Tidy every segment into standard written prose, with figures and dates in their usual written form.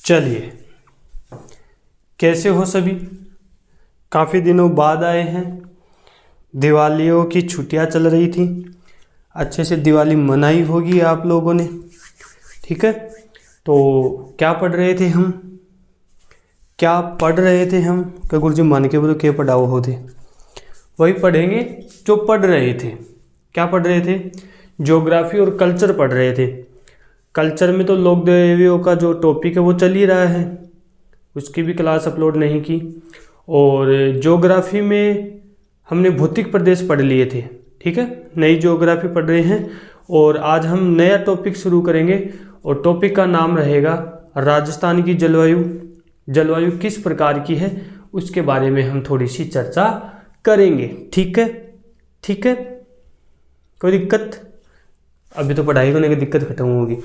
चलिए, कैसे हो सभी? काफ़ी दिनों बाद आए हैं। दिवालियों की छुट्टियां चल रही थी, अच्छे से दिवाली मनाई होगी आप लोगों ने, ठीक है। तो क्या पढ़ रहे थे हम कि गुरुजी मान के बोलो क्या पढ़ाओ होते, वही पढ़ेंगे जो पढ़ रहे थे। क्या पढ़ रहे थे? ज्योग्राफी और कल्चर पढ़ रहे थे। कल्चर में तो लोक देवियों का जो टॉपिक है वो चल ही रहा है, उसकी भी क्लास अपलोड नहीं की। और ज्योग्राफी में हमने भौतिक प्रदेश पढ़ लिए थे, ठीक है। नई ज्योग्राफी पढ़ रहे हैं और आज हम नया टॉपिक शुरू करेंगे और टॉपिक का नाम रहेगा राजस्थान की जलवायु। जलवायु किस प्रकार की है उसके बारे में हम थोड़ी सी चर्चा करेंगे, ठीक है। ठीक है, कोई दिक्कत? अभी तो पढ़ाई होने की दिक्कत खत्म होगी,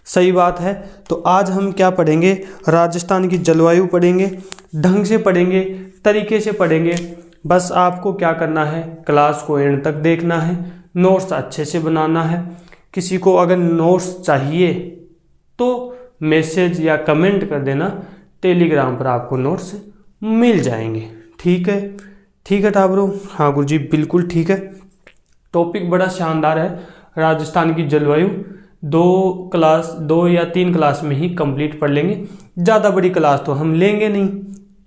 सही बात है। तो आज हम क्या पढ़ेंगे? राजस्थान की जलवायु पढ़ेंगे, ढंग से पढ़ेंगे, तरीके से पढ़ेंगे। बस आपको क्या करना है, क्लास को एंड तक देखना है, नोट्स अच्छे से बनाना है। किसी को अगर नोट्स चाहिए तो मैसेज या कमेंट कर देना, टेलीग्राम पर आपको नोट्स मिल जाएंगे, ठीक है। ठीक है टाबरो? हाँ गुरुजी बिल्कुल ठीक है। टॉपिक बड़ा शानदार है, राजस्थान की जलवायु। 2 या 3 क्लास में ही कंप्लीट पढ़ लेंगे, ज़्यादा बड़ी क्लास तो हम लेंगे नहीं,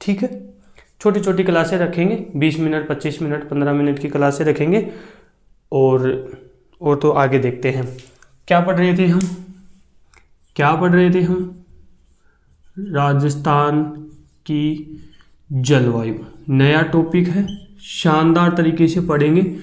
ठीक है। छोटी छोटी क्लासें रखेंगे, 20 मिनट 25 मिनट 15 मिनट की क्लासें रखेंगे। और तो आगे देखते हैं क्या पढ़ रहे थे हम राजस्थान की जलवायु नया टॉपिक है, शानदार तरीके से पढ़ेंगे।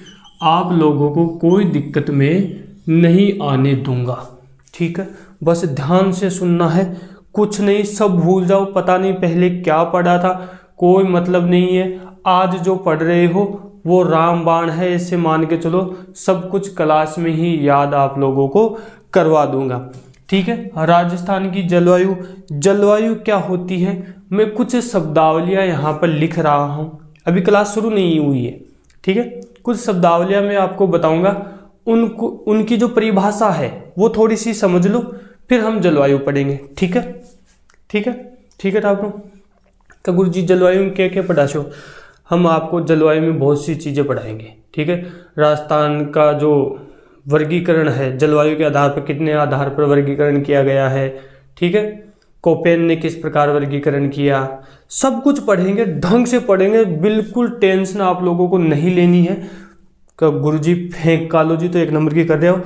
आप लोगों को कोई दिक्कत में नहीं आने दूंगा, ठीक है। बस ध्यान से सुनना है, कुछ नहीं, सब भूल जाओ। पता नहीं पहले क्या पढ़ा था, कोई मतलब नहीं है। आज जो पढ़ रहे हो वो रामबाण है, इससे मान के चलो सब कुछ क्लास में ही याद आप लोगों को करवा दूंगा, ठीक है। राजस्थान की जलवायु क्या होती है, मैं कुछ शब्दावलियां यहाँ पर लिख रहा हूँ, अभी क्लास शुरू नहीं हुई है, ठीक है। कुछ शब्दावलियां मैं आपको बताऊंगा, उनकी जो परिभाषा है वो थोड़ी सी समझ लो, फिर हम जलवायु पढ़ेंगे, ठीक है। ठीक है आपको तो गुरुजी जलवायु में क्या क्या पढ़ाशो? हम आपको जलवायु में बहुत सी चीज़ें पढ़ाएंगे, ठीक है। राजस्थान का जो वर्गीकरण है जलवायु के आधार पर, कितने आधार पर वर्गीकरण किया गया है, ठीक है। कोपेन ने किस प्रकार वर्गीकरण किया, सब कुछ पढ़ेंगे, ढंग से पढ़ेंगे। बिल्कुल टेंशन आप लोगों को नहीं लेनी है कि गुरुजी फेंक कालोजी तो 1 नंबर की कर रहे हो,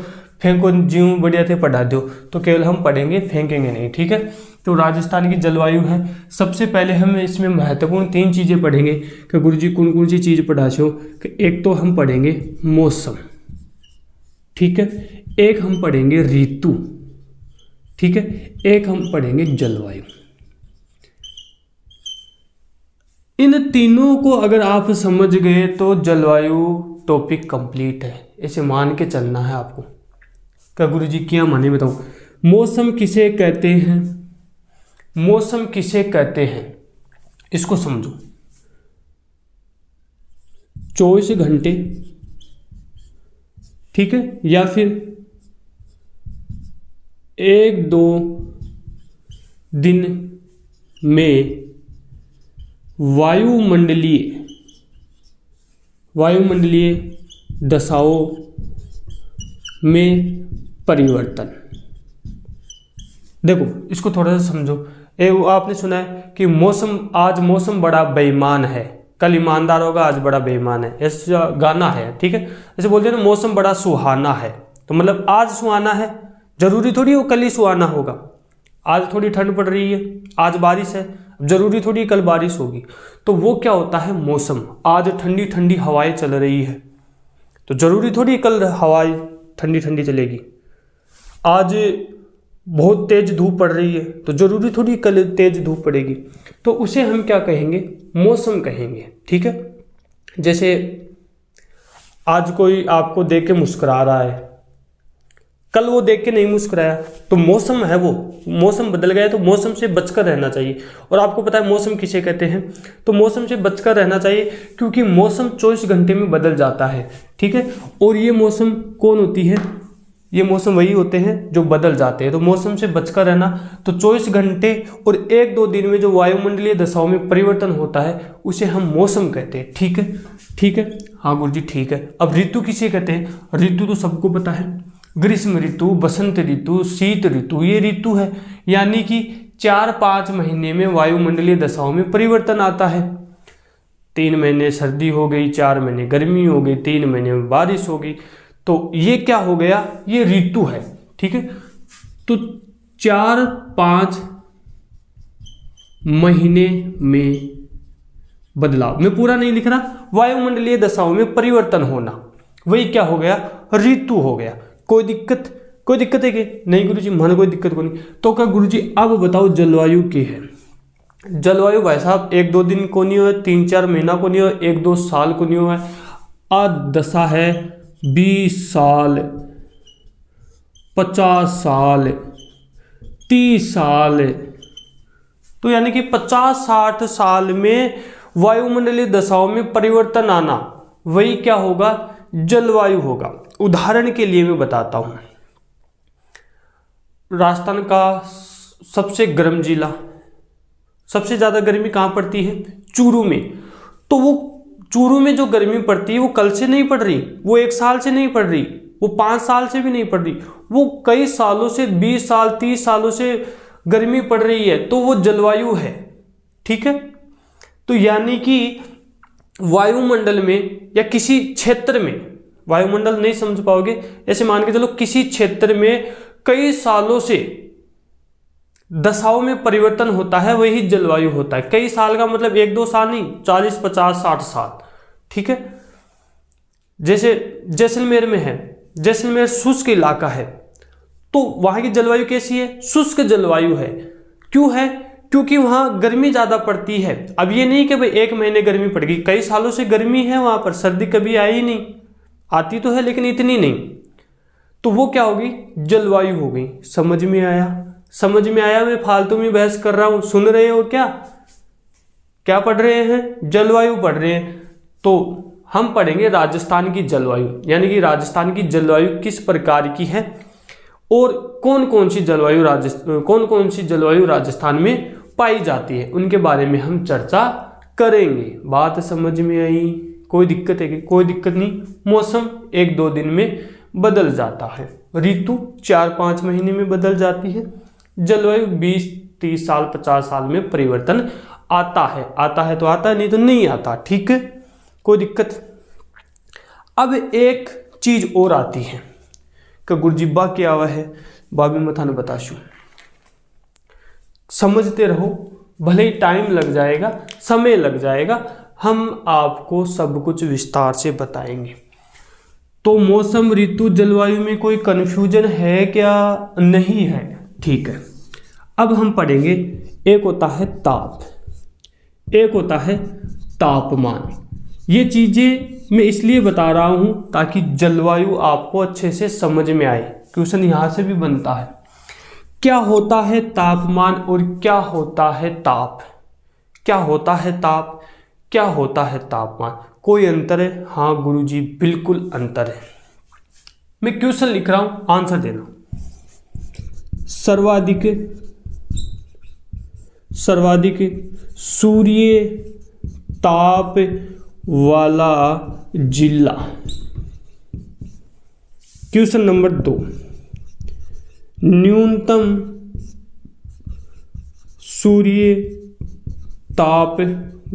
फेंको जीव बढ़िया थे पढ़ा दो, तो केवल हम पढ़ेंगे, फेंकेंगे नहीं, ठीक है। तो राजस्थान की जलवायु है, सबसे पहले हम इसमें महत्वपूर्ण 3 चीज़ें करेंगे कि गुरुजी कौन कौन सी चीज़ पढ़ा छो। कि एक तो हम पढ़ेंगे मौसम, ठीक है। एक हम पढ़ेंगे ऋतु, ठीक है। एक हम पढ़ेंगे जलवायु। इन तीनों को अगर आप समझ गए तो जलवायु टॉपिक कंप्लीट है, ऐसे मान के चलना है आपको। क्या गुरुजी क्या माने बताओ? मौसम किसे कहते हैं, इसको समझो। 24 घंटे, ठीक है, या फिर 1-2 दिन में वायुमंडलीय दशाओं में परिवर्तन। देखो इसको थोड़ा सा समझो। आपने सुना है कि आज मौसम बड़ा बेईमान है, कल ईमानदार होगा, आज बड़ा बेईमान है, ऐसा गाना है, ठीक है। ऐसे बोलते हैं ना, मौसम बड़ा सुहाना है, तो मतलब आज सुहाना है, जरूरी थोड़ी वो कल ही सुहाना होगा। आज थोड़ी ठंड पड़ रही है, आज बारिश है, जरूरी थोड़ी कल बारिश होगी। तो वो क्या होता है मौसम। आज ठंडी ठंडी हवाएं चल रही है, तो जरूरी थोड़ी कल हवाएं ठंडी ठंडी चलेगी। आज बहुत तेज धूप पड़ रही है, तो जरूरी थोड़ी कल तेज धूप पड़ेगी। तो उसे हम क्या कहेंगे? मौसम कहेंगे, ठीक है। जैसे आज कोई आपको देख के मुस्कुरा रहा है, कल वो देख के नहीं मुस्कुराया, तो मौसम है, वो मौसम बदल गया, तो मौसम से बचकर रहना चाहिए। और आपको पता है मौसम किसे कहते हैं? तो मौसम से बचकर रहना चाहिए क्योंकि मौसम 24 घंटे में बदल जाता है, ठीक है। और ये मौसम कौन होती है? ये मौसम वही होते हैं जो बदल जाते हैं। तो मौसम से बचकर रहना, तो 24 घंटे और 1-2 दिन में जो वायुमंडलीय दशाओं में परिवर्तन होता है उसे हम मौसम कहते हैं। ठीक है, ठीक है, हाँ गुरु जी ठीक है। अब ऋतु किसे कहते हैं? ऋतु तो सबको पता है, ग्रीष्म ऋतु, बसंत ऋतु, शीत ऋतु, ये ऋतु है। यानी कि 4-5 महीने में वायुमंडलीय दशाओं में परिवर्तन आता है। 3 महीने सर्दी हो गई, 4 महीने गर्मी हो गई, 3 महीने में बारिश हो गई। तो ये क्या हो गया? ये ऋतु है। ठीक है, तो 4-5 महीने में बदलाव, मैं पूरा नहीं लिख रहा, वायुमंडलीय दशाओं में परिवर्तन होना, वही क्या हो गया? ऋतु हो गया। कोई दिक्कत? कोई दिक्कत है कि नहीं गुरुजी? मन कोई दिक्कत को नहीं। तो क्या गुरुजी अब बताओ जलवायु की है? जलवायु भाई साहब 1-2 दिन को नहीं हो, 3-4 महीना को नहीं हो, 1-2 साल को नहीं हो। दशा है 20 साल, 50 साल, 30 साल, तो यानी कि 50-60 साल में वायुमंडलीय दशाओं में परिवर्तन आना, वही क्या होगा? जलवायु होगा। उदाहरण के लिए मैं बताता हूं, राजस्थान का सबसे गर्म जिला, सबसे ज्यादा गर्मी कहां पड़ती है? चूरू में। तो वो चूरू में जो गर्मी पड़ती है वो कल से नहीं पड़ रही, वो 1 साल से नहीं पड़ रही, वो 5 साल से भी नहीं पड़ रही, वो कई सालों से, 20 साल 30 सालों से गर्मी पड़ रही है। तो वो जलवायु है। ठीक है, तो यानी कि वायुमंडल में या किसी क्षेत्र में, वायुमंडल नहीं समझ पाओगे, ऐसे मान के चलो किसी क्षेत्र में कई सालों से दशाओं में परिवर्तन होता है, वही जलवायु होता है। कई साल का मतलब 1-2 साल नहीं, 40, 50, 60 साल। ठीक है, जैसे जैसलमेर में है, जैसलमेर शुष्क इलाका है, तो वहां की जलवायु कैसी है? शुष्क जलवायु है। क्यों है? क्योंकि वहां गर्मी ज्यादा पड़ती है। अब ये नहीं कि भाई 1 महीने गर्मी पड़ गई, कई सालों से गर्मी है वहां पर, सर्दी कभी आई ही नहीं, आती तो है लेकिन इतनी नहीं। तो वो क्या होगी? जलवायु हो गई। समझ में आया? समझ में आया? मैं फालतू में बहस कर रहा हूं, सुन रहे हो क्या? क्या पढ़ रहे हैं? जलवायु पढ़ रहे हैं। तो हम पढ़ेंगे राजस्थान की जलवायु, यानी कि राजस्थान की जलवायु किस प्रकार की है और कौन कौन सी जलवायु राजस्थान में पाई जाती है, उनके बारे में हम चर्चा करेंगे। बात समझ में आई? कोई दिक्कत है कि? कोई दिक्कत नहीं। मौसम 1-2 दिन में बदल जाता है, ऋतु 4-5 महीने में बदल जाती है, जलवायु 20-30 साल 50 साल में परिवर्तन आता है। आता है तो आता है, नहीं तो नहीं आता। ठीक है, कोई दिक्कत? अब एक चीज और आती है कि गुरुजी बा क्या हुआ है, बा भी मथा ने बताशू। समझते रहो, भले ही टाइम लग जाएगा, समय लग जाएगा, हम आपको सब कुछ विस्तार से बताएंगे। तो मौसम, ऋतु, जलवायु में कोई कंफ्यूजन है क्या? नहीं है। ठीक है, अब हम पढ़ेंगे, एक होता है ताप, एक होता है तापमान। ये चीजें मैं इसलिए बता रहा हूं ताकि जलवायु आपको अच्छे से समझ में आए, क्वेश्चन यहां से भी बनता है। क्या होता है तापमान और क्या होता है ताप? क्या होता है ताप? क्या होता है तापमान? कोई अंतर है? हाँ गुरुजी बिल्कुल अंतर है। मैं क्वेश्चन लिख रहा हूं, आंसर देना। सर्वाधिक सूर्य ताप वाला जिला। क्वेश्चन नंबर 2, न्यूनतम सूर्य ताप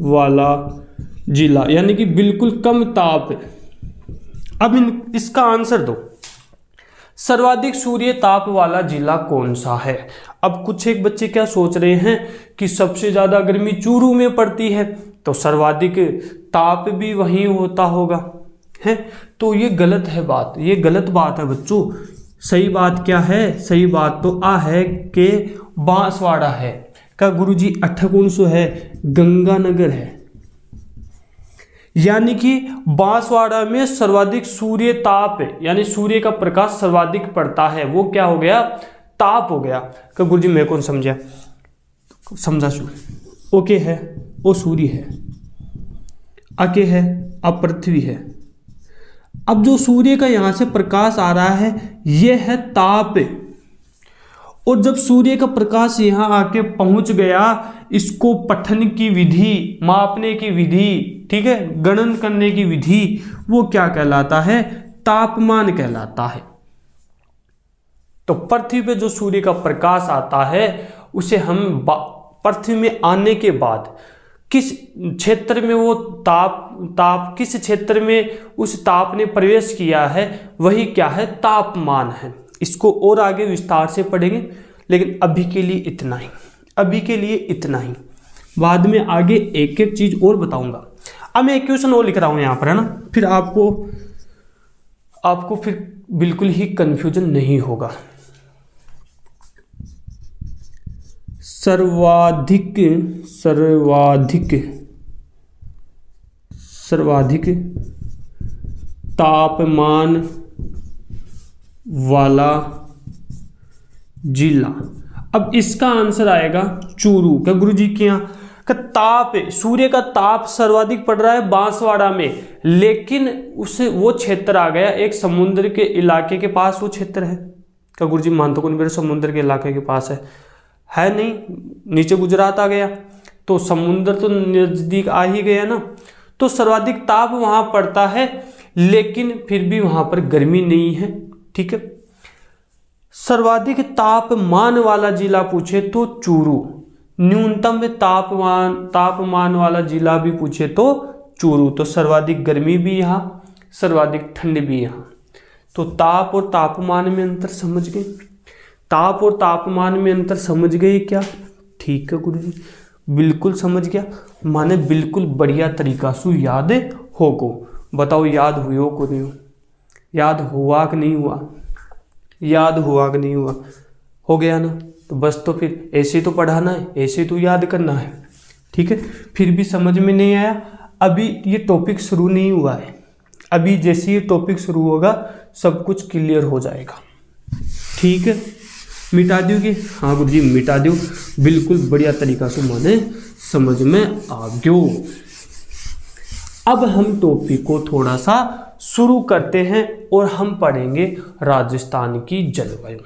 वाला जिला, यानी कि बिल्कुल कम ताप। अब इसका आंसर दो, सर्वाधिक सूर्य ताप वाला जिला कौन सा है? अब कुछ एक बच्चे क्या सोच रहे हैं कि सबसे ज्यादा गर्मी चूरू में पड़ती है, तो सर्वाधिक ताप भी वहीं होता होगा, है? तो ये गलत है बात, ये गलत बात है बच्चों। सही बात क्या है? सही बात तो है कि बांसवाड़ा है। का गुरुजी अठकुंसो है, गंगानगर है, यानी कि बांसवाड़ा में सर्वाधिक सूर्य ताप, यानी सूर्य का प्रकाश सर्वाधिक पड़ता है, वो क्या हो गया? ताप हो गया। का गुरुजी मैं कौन समझा? समझा सु ओके है, वो सूर्य है, अके है, अब पृथ्वी है, अब जो सूर्य का यहाँ से प्रकाश आ रहा है यह है ताप, और जब सूर्य का प्रकाश यहाँ आके पहुंच गया, इसको पठन की विधि, मापने की विधि, ठीक है, गणन करने की विधि, वो क्या कहलाता है? तापमान कहलाता है। तो पृथ्वी पे जो सूर्य का प्रकाश आता है उसे हम पृथ्वी में आने के बाद किस क्षेत्र में वो ताप किस क्षेत्र में उस ताप ने प्रवेश किया है, वही क्या है? तापमान है। इसको और आगे विस्तार से पढ़ेंगे, लेकिन अभी के लिए इतना ही, अभी के लिए इतना ही। बाद में आगे एक एक चीज और बताऊंगा। अब मैं एक क्वेश्चन और लिख रहा हूं यहां पर, है ना, फिर आपको फिर बिल्कुल ही कंफ्यूजन नहीं होगा। सर्वाधिक तापमान वाला जिला। अब इसका आंसर आएगा चूरू। क्या गुरुजी के यहाँ का ताप, सूर्य का ताप सर्वाधिक पड़ रहा है बांसवाड़ा में, लेकिन उसे वो क्षेत्र आ गया एक समुद्र के इलाके के पास, वो क्षेत्र है। क्या गुरुजी मानते को नहीं, समुद्र के इलाके के पास है नहीं, नीचे गुजरात आ गया, तो समुद्र तो नजदीक आ ही गया ना, तो सर्वाधिक ताप वहां पड़ता है, लेकिन फिर भी वहां पर गर्मी नहीं है, ठीक है। सर्वाधिक तापमान वाला जिला पूछे तो चूरू, न्यूनतम तापमान वाला जिला भी पूछे तो चूरू। तो सर्वाधिक गर्मी भी यहाँ, सर्वाधिक ठंड भी यहाँ। तो ताप और तापमान में अंतर समझ गए? ताप और तापमान में अंतर समझ गए क्या? ठीक है गुरु जी, बिल्कुल समझ गया, माने बिल्कुल बढ़िया तरीका से याद होगो। बताओ याद हुई हो को नहीं हो? याद हुआ कि नहीं हुआ? याद हुआ कि नहीं हुआ? हो गया ना? तो बस, तो फिर ऐसे तो पढ़ाना है, ऐसे तो याद करना है, ठीक है। फिर भी समझ में नहीं आया, अभी ये टॉपिक शुरू नहीं हुआ है, अभी जैसे ये टॉपिक शुरू होगा सब कुछ क्लियर हो जाएगा, ठीक है। मिटा दोगे? हाँ गुरुजी मिटा दो, बिल्कुल बढ़िया तरीका से माने समझ में आ गयो। अब हम टॉपिक को थोड़ा सा शुरू करते हैं और हम पढ़ेंगे राजस्थान की जलवायु,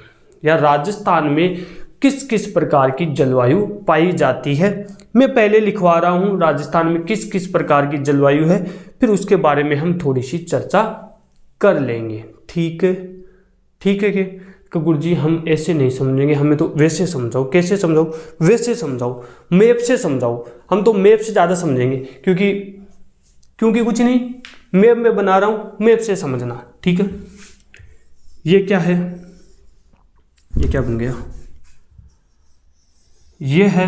या राजस्थान में किस किस प्रकार की जलवायु पाई जाती है। मैं पहले लिखवा रहा हूँ राजस्थान में किस किस प्रकार की जलवायु है, फिर उसके बारे में हम थोड़ी सी चर्चा कर लेंगे, ठीक है। ठीक है कि गुरुजी हम ऐसे नहीं समझेंगे, हमें तो वैसे समझाओ। कैसे समझाओ? वैसे समझाओ, मैप से समझाओ। हम तो मैप से ज़्यादा समझेंगे, क्योंकि कुछ नहीं, मैप में बना रहा हूँ, मैप से समझना, ठीक है। ये क्या है? ये क्या बन गया? ये है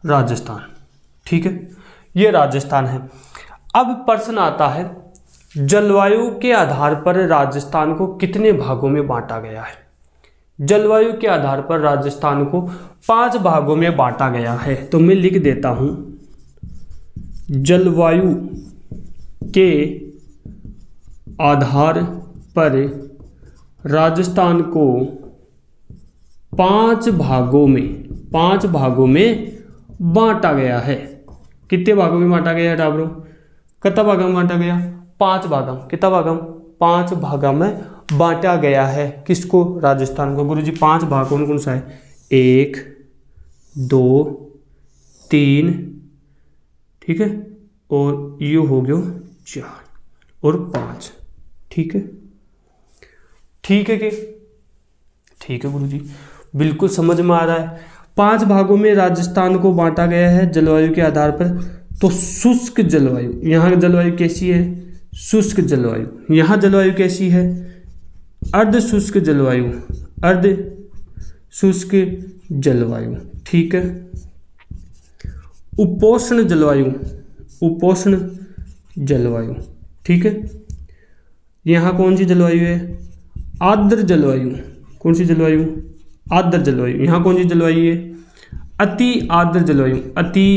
राजस्थान, ठीक है, ये राजस्थान है। अब प्रश्न आता है, जलवायु के आधार पर राजस्थान को कितने भागों में बांटा गया है? जलवायु के आधार पर राजस्थान को 5 भागों में बांटा गया है। तो मैं लिख देता हूं, जलवायु के आधार पर राजस्थान को 5 भागों में बांटा गया है। कितने भागों में बांटा गया है डाबरो? कितना भागों में बांटा गया? 5 भागों। कितना भागों? 5 भागों में बांटा गया है। किसको? राजस्थान को। गुरुजी 5 भागों में कौन सा है? 1 2 3, ठीक है, और ये हो गया 4 और 5, ठीक है। ठीक है कि? ठीक है गुरुजी, बिल्कुल समझ में आ रहा है। 5 भागों में राजस्थान को बांटा गया है जलवायु के आधार पर। तो शुष्क जलवायु, यहाँ जलवायु कैसी है? शुष्क जलवायु। यहाँ जलवायु कैसी है? अर्ध शुष्क जलवायु, अर्ध शुष्क जलवायु, ठीक है। उपोष्ण जलवायु, उपोष्ण जलवायु, ठीक है। यहाँ कौन सी जलवायु है? आर्द्र जलवायु। कौन सी जलवायु? आर्द्र जलवायु। यहाँ कौन सी जलवायु है? अति आर्द्र जलवायु, अति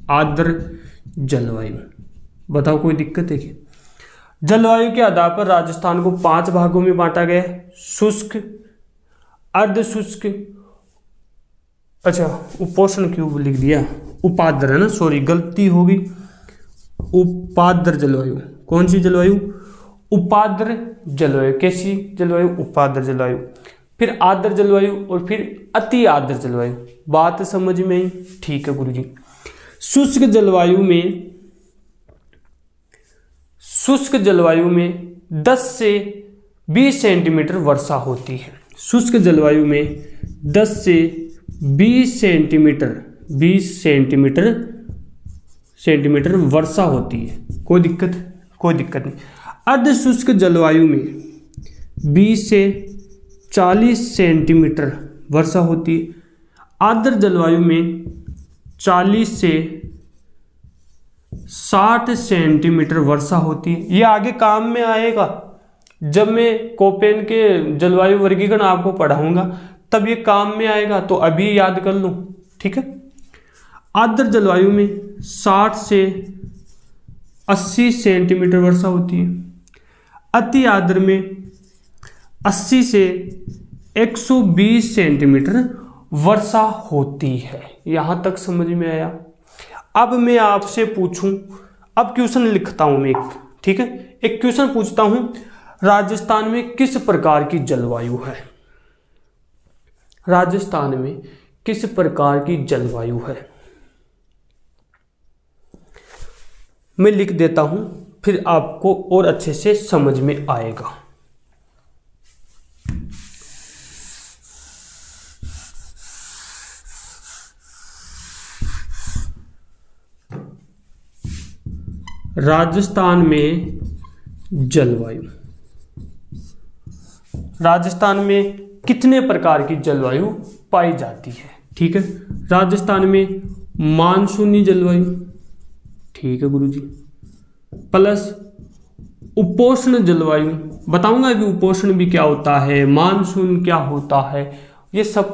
आर्द्र जलवायु। बताओ कोई दिक्कत है क्या? जलवायु के आधार पर राजस्थान को 5 भागों में बांटा गया है, शुष्क, अर्ध शुष्क, अच्छा उपोष्ण क्यों लिख दिया? उपाद्र है ना, सॉरी गलती होगी, उपाद्र जलवायु, कौन सी जलवायु? उपाद्र जलवायु। कैसी जलवायु? उपाद्र जलवायु। फिर आर्द्र जलवायु और फिर अति आर्द्र जलवायु। बात समझ में आई? ठीक है गुरुजी। शुष्क जलवायु में 10 से 20 सेंटीमीटर वर्षा होती है। शुष्क जलवायु में 10 से 20 सेंटीमीटर वर्षा होती है। कोई दिक्कत नहीं। अर्ध शुष्क जलवायु में 20 से 40 सेंटीमीटर वर्षा होती है। आर्द्र जलवायु में 40 से 60 सेंटीमीटर वर्षा होती है। ये आगे काम में आएगा जब मैं कोपेन के जलवायु वर्गीकरण आपको पढ़ाऊंगा, तब ये काम में आएगा, तो अभी याद कर लो। ठीक है। आर्द्र जलवायु में 60 से 80 सेंटीमीटर वर्षा होती है। अति आर्द्र में 80 से 120 सेंटीमीटर वर्षा होती है। यहां तक समझ में आया? अब मैं आपसे पूछूं, अब क्वेश्चन लिखता हूं मैं एक, ठीक है। एक क्वेश्चन पूछता हूं, राजस्थान में किस प्रकार की जलवायु है? राजस्थान में किस प्रकार की जलवायु है? मैं लिख देता हूं, फिर आपको और अच्छे से समझ में आएगा। राजस्थान में जलवायु, राजस्थान में कितने प्रकार की जलवायु पाई जाती है? ठीक है। राजस्थान में मानसूनी जलवायु, ठीक है गुरुजी, प्लस उपोष्ण जलवायु, बताऊंगा अभी उपोष्ण भी क्या होता है, मानसून क्या होता है, ये सब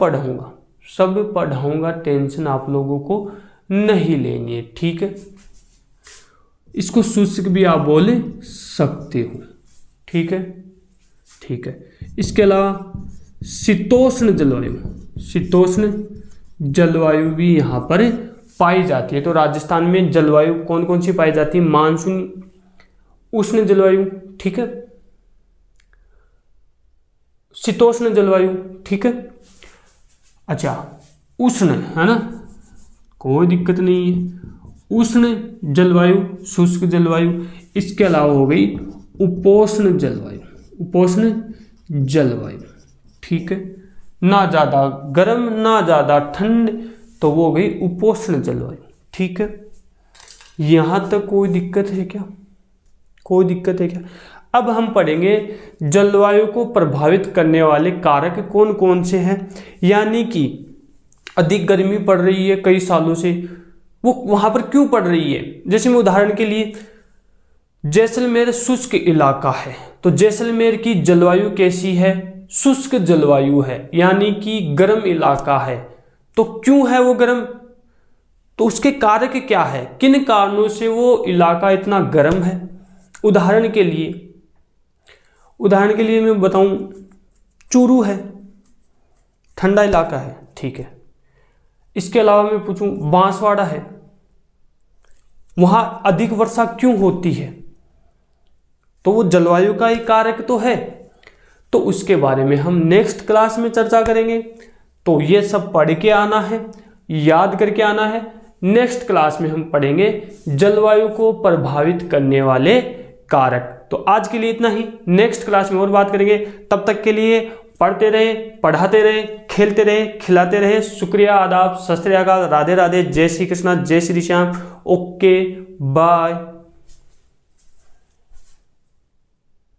पढ़ाऊंगा, टेंशन आप लोगों को नहीं लेनी है। ठीक है। इसको शुष्क भी आप बोले सकते हो। ठीक है। इसके अलावा शीतोष्ण जलवायु भी यहाँ पर पाई जाती है। तो राजस्थान में जलवायु कौन कौन सी पाई जाती है? मानसूनी, उष्ण जलवायु, ठीक है, शीतोष्ण जलवायु, ठीक है। अच्छा, उष्ण है ना, कोई दिक्कत नहीं है। उष्ण जलवायु, शुष्क जलवायु। इसके अलावा हो गई उपोष्ण जलवायु, ठीक है, ना ज्यादा गर्म ना ज्यादा ठंड, तो वो हो गई उपोष्ण जलवायु। ठीक है। यहां तक कोई दिक्कत है क्या? अब हम पढ़ेंगे जलवायु को प्रभावित करने वाले कारक कौन कौन से हैं। यानी कि अधिक गर्मी पड़ रही है कई सालों से, वो वहां पर क्यों पड़ रही है? जैसे मैं उदाहरण के लिए, जैसलमेर शुष्क इलाका है, तो जैसलमेर की जलवायु कैसी है? शुष्क जलवायु है, यानी कि गर्म इलाका है। तो क्यों है वो गर्म? तो उसके कारक क्या है, किन कारणों से वो इलाका इतना गर्म है? उदाहरण के लिए मैं बताऊं, चूरू है, ठंडा इलाका है, ठीक है। इसके अलावा मैं पूछूं, बांसवाड़ा है, वहां अधिक वर्षा क्यों होती है? तो वो जलवायु का ही कारक तो है। तो उसके बारे में हम नेक्स्ट क्लास में चर्चा करेंगे। तो ये सब पढ़ के आना है, याद करके आना है। नेक्स्ट क्लास में हम पढ़ेंगे जलवायु को प्रभावित करने वाले कारक। तो आज के लिए इतना ही, नेक्स्ट क्लास में और बात करेंगे। तब तक के लिए पढ़ते रहे, पढ़ाते रहे, खेलते रहे, खिलाते रहे। शुक्रिया, आदाब, सत श्री अकाल, राधे राधे, जय श्री कृष्णा, जय श्री श्याम। Okay, bye.